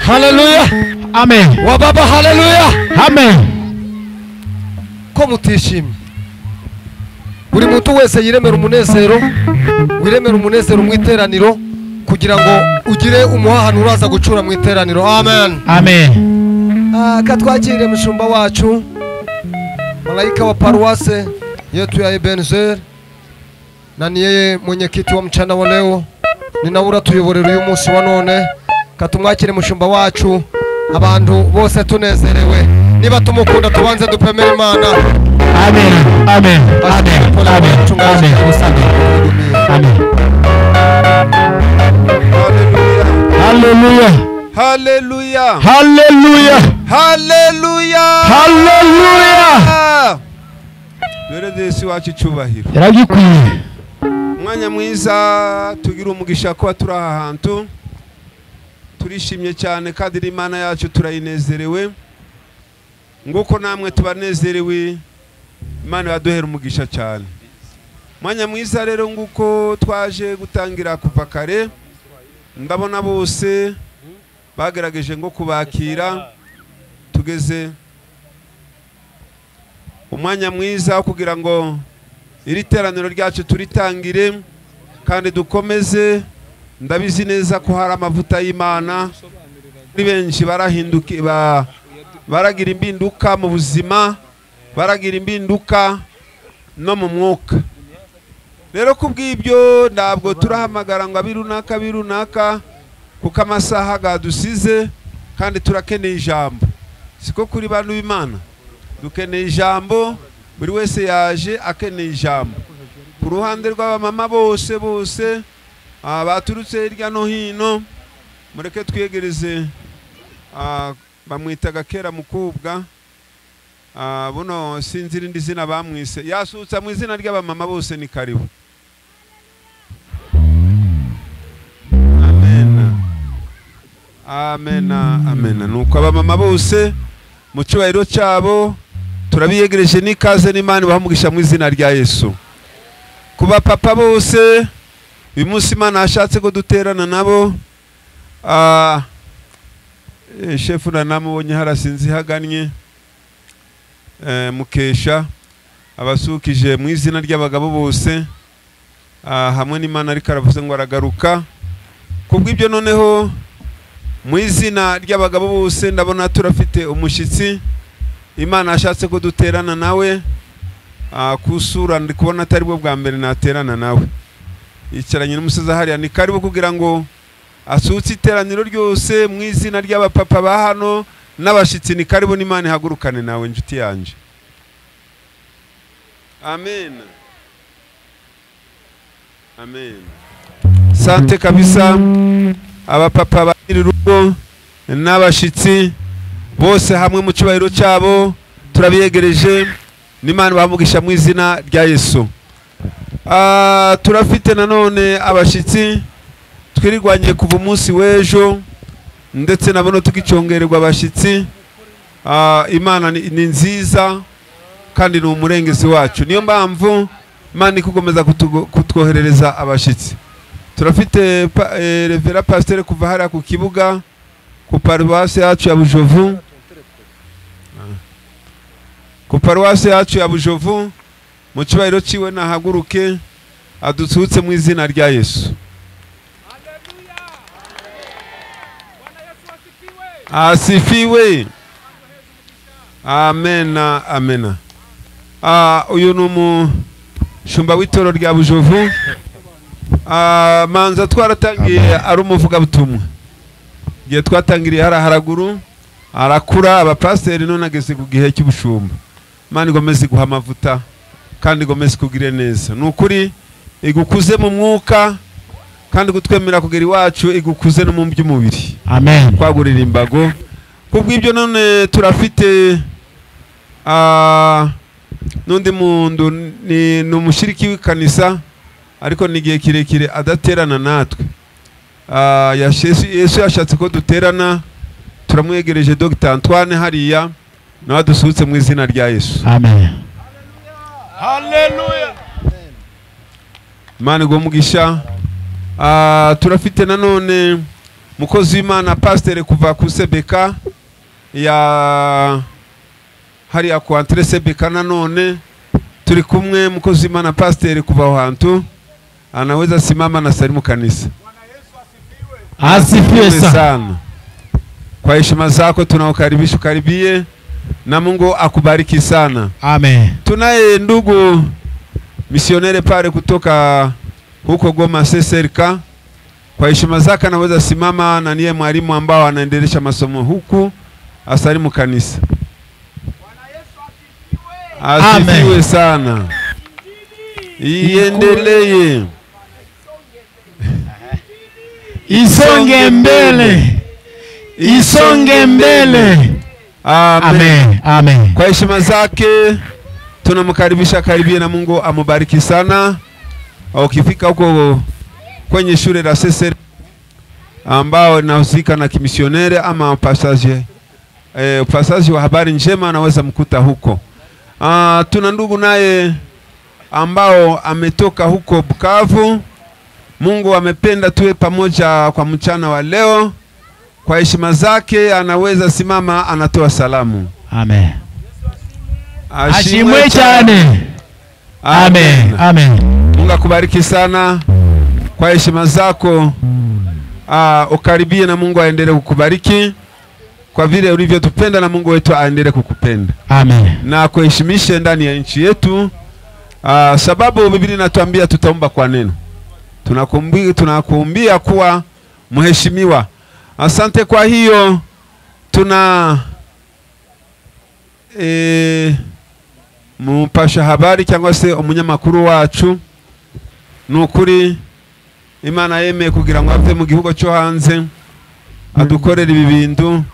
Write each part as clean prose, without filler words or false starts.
Hallelujah. Amen. Wa baba hallelujah. Amen. Ko mutishimye. Buri muntu wese yiremera umunezero, wiremera umunezero mu iteraniro kugira ngo ugire umuhahano uraza gucura mu iteraniro. Amen. Amen. Katwakire mushumba wacu malaika wa paruwase yetu ya Ebenezer na ni yeye mwenyekiti wa mchana wa leo. Ninaura tuyoborera uyu munsi wa none. Katumwakire mushumba wacu abantu bose tunezerewe. Niba tumukunda tubanze dupemera Imana. Amen. Amen. Amen. Amen. Amen. Hallelujah. Hallelujah. Hallelujah. Hallelujah. Hallelujah. Dore desi wacu cyubahiro. Yaragikwiye. Mwanya mwiza tugira umugisha ko turi aha hantu. Turishimye cyane kandi Imana yacu turayinezerewe. Nguko namwe tubanezerewe. Imana yaduhera umugisha cyane. Mwanya mwiza rero nguko twaje gutangira kuva kare. Ndabona bose bagerageje ngo kubakira. Tugeze umwanya mwiza kugira ngo iri teraniro ryacu turitangire kandi dukomeze. Ndabizi neza ko hari amavuta y'Imana ni benshi barahinduka baragira imbinduka mu buzima, baragira imbinduka no mu mwuka. Rero kubw'ibyo ntabwo turahamagara ngo abirunaka kuko amasaha gadusize kandi turakeneye ijambo. Siko kuri bantu b'Imana dukeneye ijambo, buri wese yaje akeneye ijambo. Ku ruhande rw'abamama bose baturutse hirya no hino, mureke twiyegereze bamwitaga kera mukubwa, buno sinzi irindi zina bamwise, yasutsa mu izina ry'abamama bose ni karibu. Amen. Amen. Amen. Nuko abamama bose mu cyubahiro cyabo turabiyegereje n'ikaze n'Imana bahamugisha mu izina rya Yesu. Kuba papa bose uyu munsi Imana yashatse ko duterana nabo. Shefu na namubonye harasinzi haganye Mukesha abasukije mu izina ry'abagabo bose hamwe n'Imana ariko aravuze ngo aragaruka. Kubw'ibyo noneho mu izina ry'abagabo bose ndabona turafite umushyitsi Imana yashatse ko duterana nawe. Kusura ndi kubona atari bwo bwa mbere naterana nawe. Yicaranye n'umusaza hariya ni karibu kugira ngo asutse iteraniro ryose mu izina ry'abapapa ba hano n'abashitsi. Ni karibu n'Imana ihagurukane nawe njuti yanje. Amen. Amen. Sante kabisa abapapa bari rugo n'abashitsi bose hamwe mu cyubahiro cyabo turabiyegereje n'Imana bamugisha mu izina rya Yesu. Turafite nanone abashitsi twirigwanye kuva umunsi w'ejo ndetse nabone tugicongererwa abashitsi. Imana ni nziza kandi ni umurengezi wacu, niyo mpamvu Imana ikukomeza kutwoherereza abashitsi. Turafite Revera Pasteur kuva hariya ku kibuga ku paruwase yacu ya Bujovu, ku paruwase yacu ya Bujovu. Mu cyubahiro ciwe nahaguruke adutsutse mu izina rya Yesu. Asifiwe. Amen. Amen. Uyu ni umushumba w'itoro rya Bujovu. Manza twaratangiye ari umuvugabutumwa. Gihe twatangiriye haraguru arakura abapasiteri none ageze ku gihe cy'ubushumba. Imana igomeze guha amavuta kandi igomeze kugire neza. Nukuri igukuze mu mwuka kandi gutwemera kugera iwacu igukuze no mu by'umubiri. Amen. Kwagurira imbago. Kubw'ibyo none turafite nundi muntu ni umushiriki w'ikanisa ariko ni gihe kirekire adaterana natwe. Yesu yashatse ko duterana, turamwegereje Dr. Antoine hariya nawe dusutse mu izina rya Yesu. Amen. Hallelujah. Imana igumugisha. Turafite nanone mukozi w'Imana pasteur kuva ku Sebeka ya hariya ku Entre Sebeka nanone turi kumwe mukozi w'Imana pasteur kuva aho hantu anaweza simama na salimu kanisa. Asifiwe sana. Kwa heshima zako tunaokaribisha ukaribie na Mungu akubariki sana. Amen. Tunaye ndugu misionere pale kutoka huko Goma Seserika. Kwa heshima zake anaweza simama na niye mwalimu ambao anaendelesha masomo huku asalimu kanisa. Asifiwe sana. Iendelee. Isonge mbele. Isonge mbele. Amen. Amen. Kwa heshima zake tunamkaribisha karibie na Mungu amubariki sana. Ukifika huko kwenye shule la Seseri ambao inahusika na kimisionere ama upasaji wa habari njema anaweza mkuta huko. Tuna ndugu naye ambao ametoka huko Bukavu. Mungu amependa tuwe pamoja kwa mchana wa leo. Kwa heshima zake anaweza simama anatoa salamu. Amen. Ashimwe cyane. Amen. Amen. Mungu akubariki sana. Kwa heshima zako ukaribie na Mungu aendelee kukubariki. Kwa vile ulivyotupenda na Mungu wetu aendelee kukupenda. Amen. Na kuheshimisha ndani ya nchi yetu. Sababu Biblia inatuambia tutaomba kwa neno. Tunakuombea kuwa mheshimiwa. Asante. Kwa hiyo tuna mupasha habari cyangwa se umunyamakuru wacu nukuri Imana yemeye kugira ngo ave mu gihugu cyo hanze adukorera ibi bintu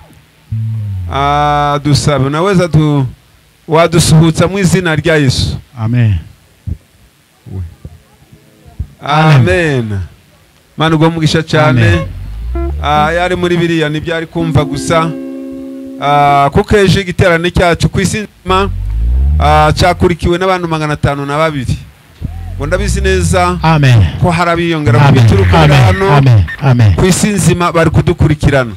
dusabe naweza wadusuhutsa mu izina rya Yesu. Amen. Amen. Mana ugo mugisha cyane. Yari muri biriya nibyari kumva gusa kuko eje igiterane cyacu kwisima cyakurikiwe n'abantu 502 ngo ndabizi neza. Amen. Ko harabiyongera mu bituruka hano. Amen. Amen. Kwisinzima bari kudukurikirana.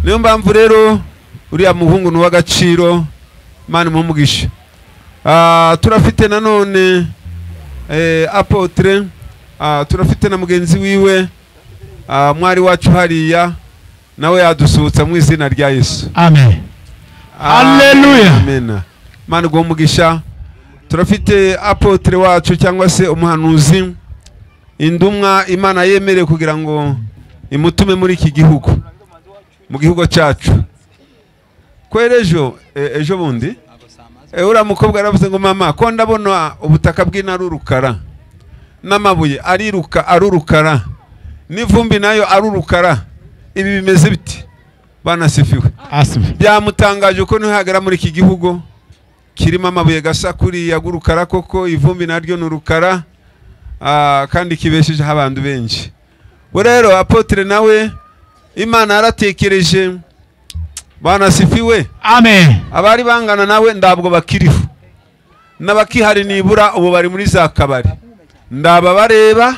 Niyo mpamvu rero uriya muhungu ni w'agaciro. Mana mumugisha. Turafite nanone apotre turafite na mugenzi wiwe mwari wacu hariya nawe yadusuhutsa mu izina rya Yesu. Amen. Hallelujah. Amen. Mana ugo mugisha. Turafite apotre wacu cyangwa se umuhanuzi indumwa Imana yemereye kugira ngo imutume muri iki gihugu mu gihugu cyacu. Kwerejo ejo bundi ura mukobwa aravuze ngo mama ko ndabona ubutaka bw'inarurukara n'amabuye arurukara n'ivumbi nayo arurukara, ibi bimeze biti? Bana sifiwe. Byamutangaje uko ntihagera muri iki gihugu kirimo amabuye gasakuri yagurukara koko, ivumbi naryo nurukara kandi kibesheje abantu benshi. Rero apotre nawe Imana yaratekereje. Bana sifiwe. Amen. Abari bangana nawe ndabwo bakiriho n'abakihari nibura ubu bari muri za kabari, ndaba bareba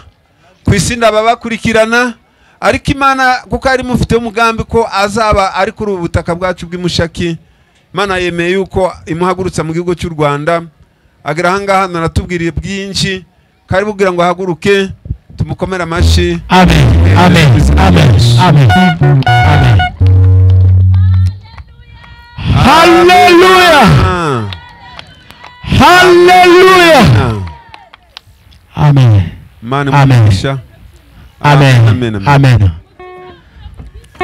kwisi ndaba bakurikirana, ariko Imana kuko ari mufite umugambi ko azaba ari kuri ubutaka bwacu bw'imushaki. Imana yemeye yuko imuhagurutsa mu gihugu cy'u Rwanda, agera hangaha naratubwiriye byinshi, kari bugira ngo haguruke tumukomera amashi. Amen. Amen. Amen. Amen. Amen. Hallelujah. Hallelujah. Amen. Amen. Amen. Amen. Amen. Amen.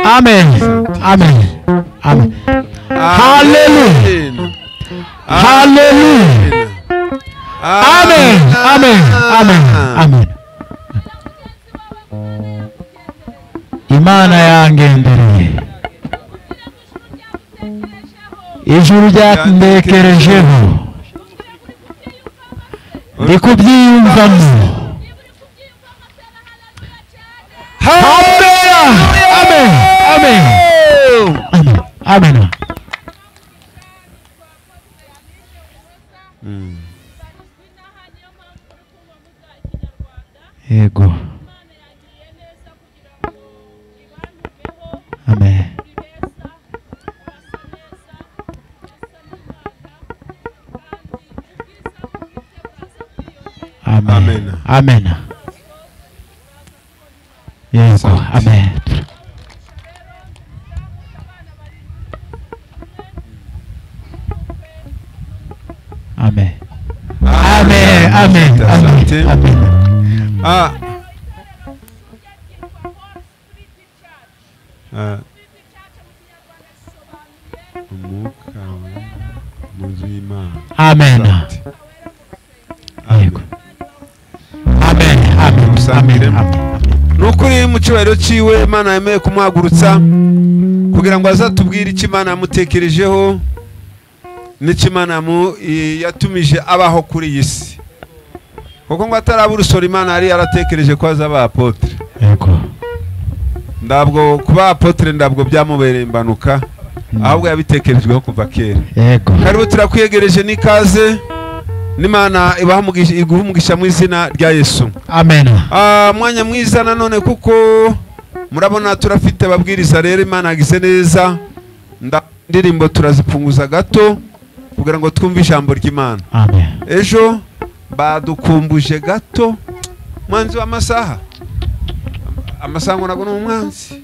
Amen. Amen. Hallelujah. Hallelujah. Amen. Amen. Amen. Amen. Imana yangendereye, ijuru ryatundekerejeho, ndi kubyiyumvamo. Amen. Amen. Amen. Amen. Yego. Amen. Amen. Amen. Yego. Amen. Amen. Amen. Amen. Amen. Amen. Ah. Amen. Yego. Amen. Amen. Amen. Nukuri mu cyubahiro ciwe Imana yemeye kumuhagurutsa kugira ngo azatubwire icyo Imana yamutekerejeho n'icyo Imana yatumije abaho kuri iyi si, kuko ngo atarabura usora Imana yari yaratekereje ko azaba apotre. Yego. Ndabwo kuba apotre ndabwo byamubereye imbanuka, ahubwo yabitekerejweho kuva kera. Yego. Karibu turakwiyegereje n'ikaze, n'Imana iguha umugisha mu izina rya Yesu. Amen. Mwanya mwiza nanone kuko murabona turafite ababwiriza, rero Imana yagize neza, indirimbo turazipunguza gato kugira ngo twumve ijambo ry'Imana. Amen. Ejo badukumbuje gato mwanzi w'amasaha, amasaha ngo nago n'umwanzi,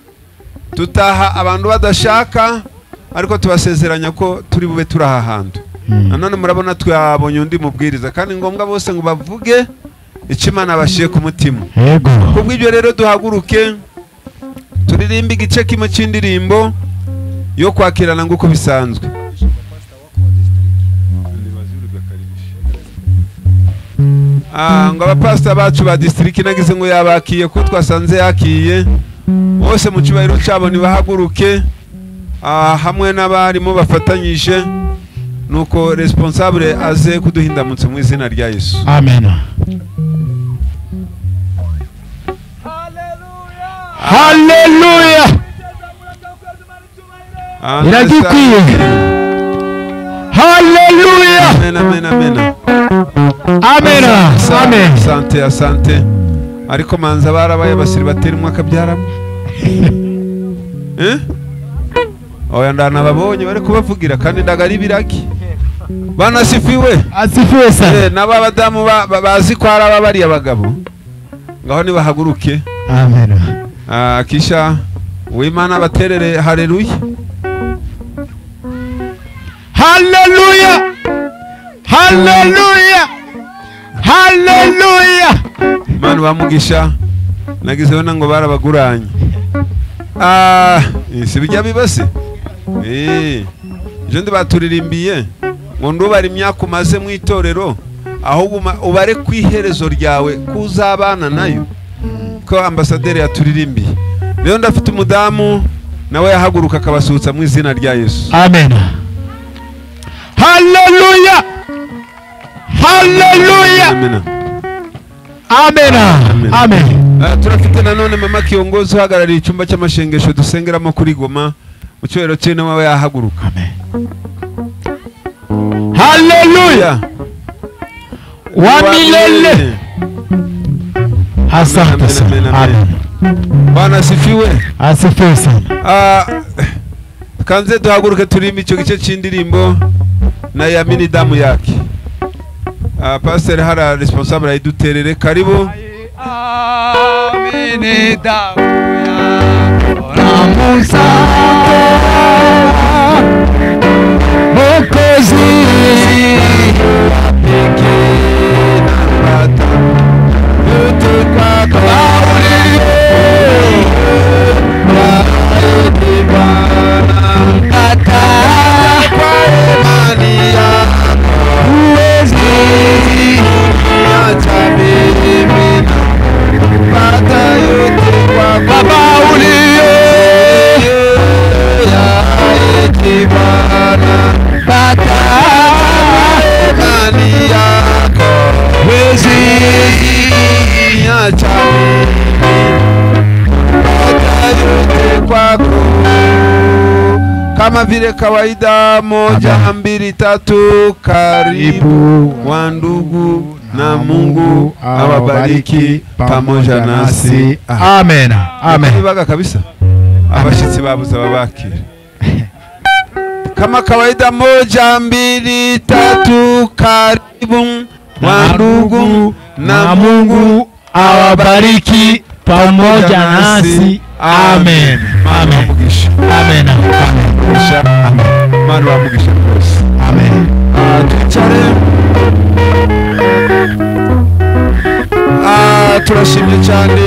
tutaha abantu badashaka, ariko tubasezeranya ko turi bube turaha hantu. Nanone murabona twabonye undi mubwiriza, kandi ngombwa bose ngo bavuge icyo Imana bashiye ku mutima. Yego. Kubw'ibyo rero duhaguruke turirimbe igice kimwe cy'indirimbo yo kwakirana nguko bisanzwe. Ngo abapastor bacu ba district nagize ngo yabakiye ko twasanze yakiye bose mu cyubahiro cyabo nibahaguruke, hamwe n'abarimo bafatanyije, nuko responsable aze kuduhindamutse mu izina rya Yesu. Amen. Hallelujah. Iragikwiye. Hallelujah. Amen, amen, amen. Amen. Amen. Asante, asante. Ariko manza barabaye basiri batera umwaka byaramo. Oya ndana babonye bari kubavugira kandi ndagari biraki. Bana sifiwe. Asifiwe sana. Naba badamu bazi ko araba bari abagabo. Ngaho ni bahaguruke. Amen. Kisha w'Imana baterere haleluya. Hallelujah. Hallelujah. Hallelujah. Manu bamugisha nagizeho nango barabaguranye. Si bijya bibase. Je ndi baturirimbiye ngo ndubara imyaka umaze mu itorero, ahubwo ubare kwiherezo ryawe kuzabana nayo, ko ambasaderi yaturirimbiye. Rero ndafite umudamu nawe yahaguruka akabasutsa mu izina rya Yesu. Amen. Hallelujah. Hallelujah. Amen. Amen. Amen. Turafite nanone mama kiongozi uhagarariye icyumba cy'amashengesho dusengeramo kuri Goma, mu cyubahiro cye nawe yahaguruka. Amen. Hallelujah. Wa milele. Asante sana. Amen. Bwana sifiwe. Asifiwe sana. Kanze duhaguruke turimba icyo gice cy'indirimbo na yamini damu yake. Pastor hara responsable ayiduterere, karibu. Amini damu yake Musa Mokozi pekee napata yote kwako kata kwa imani yako huwezi niacha mimi pata yote kwa Baba uliye yaiti Bwana pata imani yako huwezi niacha yote kwako. Kama vile kawaida, moja, mbili, tatu, karibu wandugu, na Mungu awabariki pamoja nasi. Amen. Amen. Bibaga kabisa. abashyitsi babuze ababakira. Kama kawaida, 1, 2, 3, karibu wandugu, na Mungu awabariki pamoja nasi. Amen. Amen. Amen. Manu wamugisha rwose. Amen. Twicare. Turashimye cyane